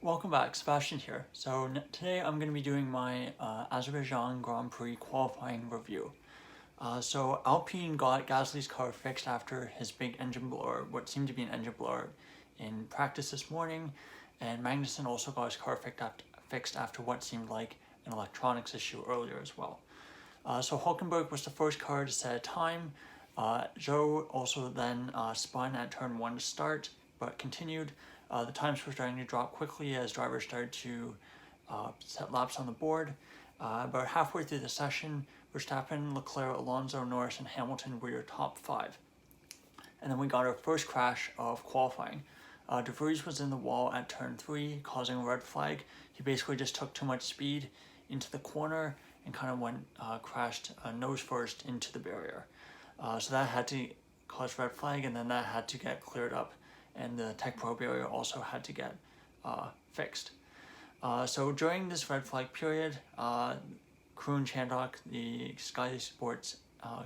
Welcome back, Sebastian here. So today I'm going to be doing my Azerbaijan Grand Prix qualifying review. So Alpine got Gasly's car fixed after his big engine blower, what seemed to be an engine blower, in practice this morning, and Magnussen also got his car fixed after what seemed like an electronics issue earlier as well. So Hulkenberg was the first car to set a time. Zhou also then spun at turn 1 to start, but continued. The times were starting to drop quickly as drivers started to set laps on the board. About halfway through the session, Verstappen, Leclerc, Alonso, Norris, and Hamilton were your top 5. And then we got our first crash of qualifying. De Vries was in the wall at turn 3, causing a red flag. He basically just took too much speed into the corner and kind of crashed nose first into the barrier. So that had to cause red flag, and then that had to get cleared up, and the Tech Pro barrier also had to get fixed. So during this red flag period, Kroon Chandok, the Sky Sports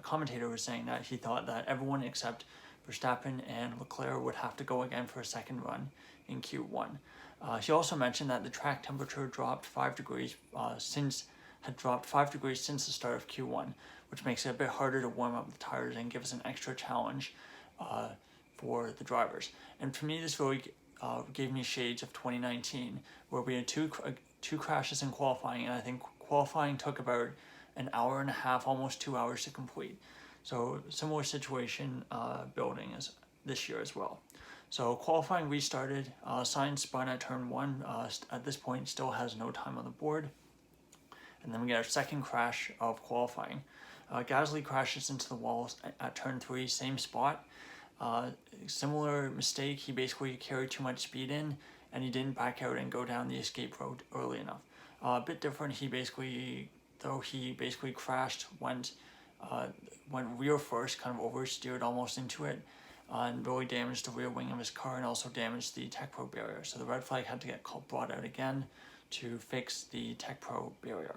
commentator, was saying that he thought that everyone except Verstappen and Leclerc would have to go again for a second run in Q1. He also mentioned that the track temperature dropped 5 degrees since the start of Q1, which makes it a bit harder to warm up the tires and gives an extra challenge for the drivers. And for me, this really gave me shades of 2019, where we had two crashes in qualifying, and I think qualifying took about an hour and a half, almost 2 hours to complete. So similar situation building as this year as well. So qualifying restarted. Sainz spun at turn 1. At this point, still has no time on the board. And then we get our second crash of qualifying. Gasly crashes into the wall at turn 3, same spot. Similar mistake, he basically carried too much speed in, and he didn't back out and go down the escape road early enough. A bit different, he basically crashed, went rear first, kind of oversteered almost into it, and really damaged the rear wing of his car and also damaged the Tech Pro barrier. So the red flag had to get brought out again to fix the Tech Pro barrier.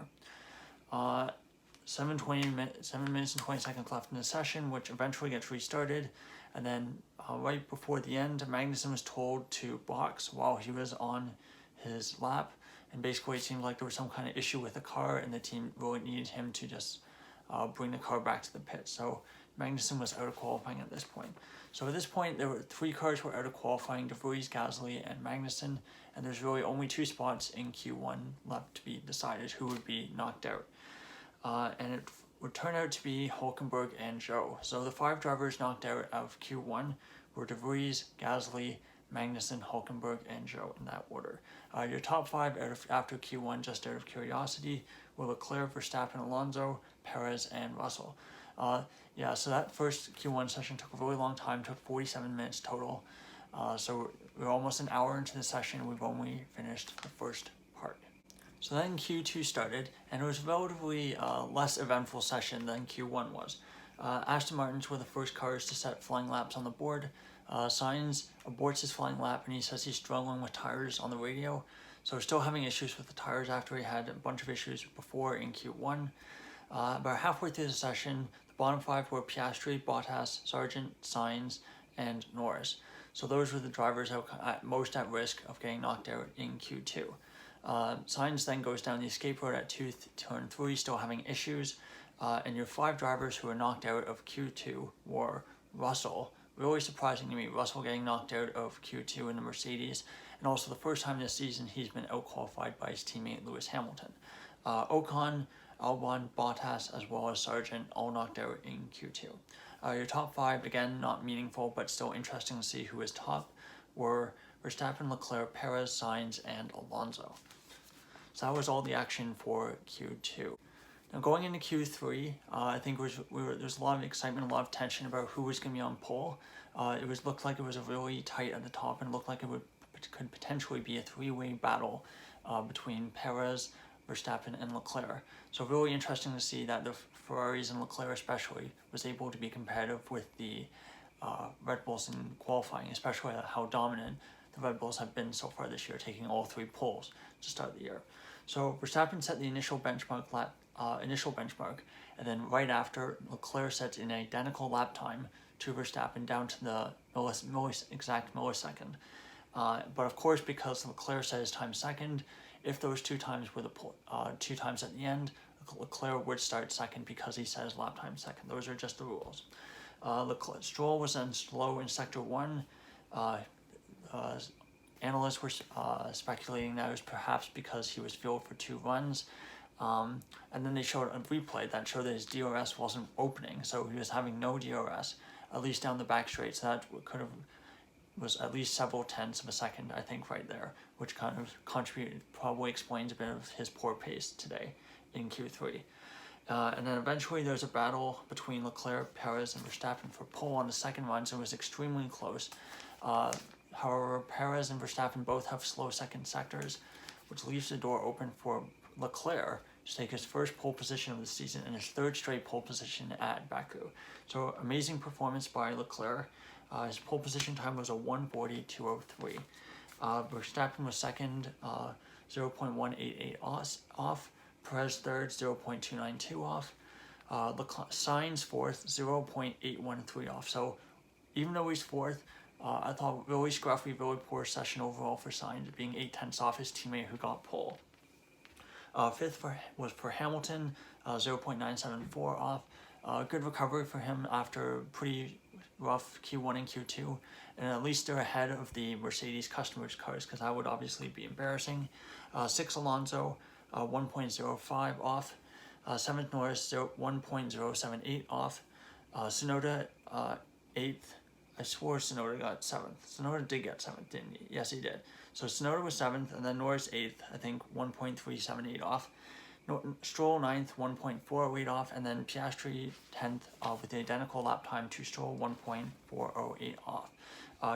7 minutes and 20 seconds left in the session, which eventually gets restarted. And then right before the end, Magnussen was told to box while he was on his lap. And basically it seemed like there was some kind of issue with the car, and the team really needed him to just bring the car back to the pit. So Magnussen was out of qualifying at this point. So at this point, there were 3 cars were out of qualifying: De Vries, Gasly, and Magnussen. And there's really only 2 spots in Q1 left to be decided who would be knocked out. And it would turn out to be Hulkenberg and Zhou. So the 5 drivers knocked out of Q1 were De Vries, Gasly, Magnussen, Hulkenberg, and Zhou in that order. Your top 5 after Q1, just out of curiosity, were Leclerc, Verstappen, Alonso, Perez, and Russell. So that first Q1 session took a really long time, took 47 minutes total. So we're almost an hour into the session, we've only finished the first part. So then Q2 started, and it was a relatively less eventful session than Q1 was. Aston Martins were the first cars to set flying laps on the board. Sainz aborts his flying lap, and he says he's struggling with tires on the radio. So we're still having issues with the tires after he had a bunch of issues before in Q1. About halfway through the session, the bottom 5 were Piastri, Bottas, Sargent, Sainz, and Norris. So those were the drivers most at risk of getting knocked out in Q2. Sainz then goes down the escape road at turn 3, still having issues. And your 5 drivers who were knocked out of Q2 were Russell. Really surprising to me, Russell getting knocked out of Q2 in the Mercedes, and also the first time this season he's been out-qualified by his teammate Lewis Hamilton. Ocon, Albon, Bottas, as well as Sargent, all knocked out in Q2. Your top 5, again, not meaningful, but still interesting to see who is top, were Verstappen, Leclerc, Perez, Sainz, and Alonso. So that was all the action for Q2. Now going into Q3, I think there's a lot of excitement, a lot of tension about who was going to be on pole. It looked like it was a really tight at the top, and looked like it could potentially be a 3-way battle between Perez, Verstappen, and Leclerc. So really interesting to see that the Ferraris and Leclerc especially was able to be competitive with the Red Bulls in qualifying, especially how dominant the Red Bulls have been so far this year, taking all 3 poles to start the year. So Verstappen set the initial benchmark, and then right after, Leclerc sets an identical lap time to Verstappen down to the exact millisecond. But of course, because Leclerc set his time second, if those 2 times were the 2 times at the end, Leclerc would start second because he set his lap time second. Those are just the rules. Stroll was then slow in sector 1. Analysts were speculating that it was perhaps because he was fueled for 2 runs. And then they showed a replay that showed that his DRS wasn't opening, so he was having no DRS, at least down the back straight. So that was at least several tenths of a second, I think, right there, which kind of probably explains a bit of his poor pace today in Q3. And then eventually there's a battle between Leclerc, Perez, and Verstappen for pole on the second run, so it was extremely close. However, Perez and Verstappen both have slow second sectors, which leaves the door open for Leclerc to take his first pole position of the season and his 3rd straight pole position at Baku. So amazing performance by Leclerc. His pole position time was a 1:40.203. Verstappen was second, 0.188 off. Perez third, 0.292 off. Sainz fourth, 0.813 off. So even though he's fourth, I thought really scruffy, really poor session overall for Sainz, being 8 tenths off his teammate who got pole. Fifth was for Hamilton, 0.974 off. Good recovery for him after pretty rough Q1 and Q2, and at least they're ahead of the Mercedes customers' cars, because that would obviously be embarrassing. 6th Alonso, 1.05 off. 7th Norris, 1.078 off. Tsunoda, 8th. I swore Tsunoda got 7th. Tsunoda did get 7th, didn't he? Yes, he did. So Tsunoda was 7th, and then Norris 8th, I think 1.378 off. Stroll 9th, 1.408 off, and then Piastri 10th with the identical lap time to Stroll, 1.408 off.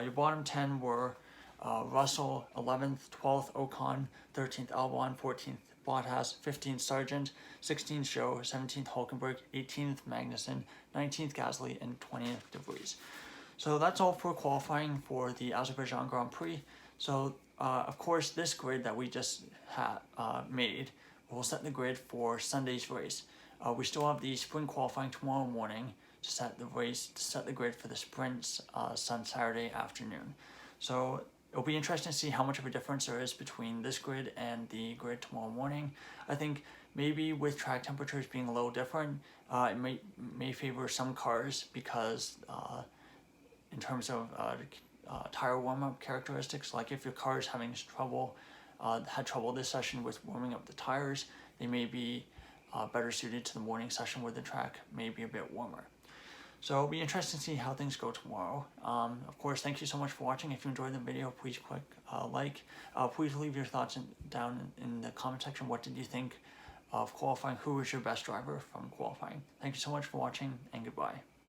Your bottom 10 were Russell 11th, 12th Ocon, 13th Albon, 14th Bottas, 15th Sargent, 16th Zhou, 17th Hulkenberg, 18th Magnussen, 19th Gasly, and 20th De Vries. So that's all for qualifying for the Azerbaijan Grand Prix. So of course, this grid that we just made will set the grid for Sunday's race. We still have the sprint qualifying tomorrow morning to set the grid for the sprints Saturday afternoon. So it'll be interesting to see how much of a difference there is between this grid and the grid tomorrow morning. I think maybe with track temperatures being a little different, it may favor some cars because in terms of tire warm-up characteristics, like if your car is having trouble, had trouble this session with warming up the tires, they may be better suited to the morning session where the track may be a bit warmer. So it'll be interesting to see how things go tomorrow. Of course, thank you so much for watching. If you enjoyed the video, please click like. Please leave your thoughts down in the comment section. What did you think of qualifying? Who was your best driver from qualifying? Thank you so much for watching, and goodbye.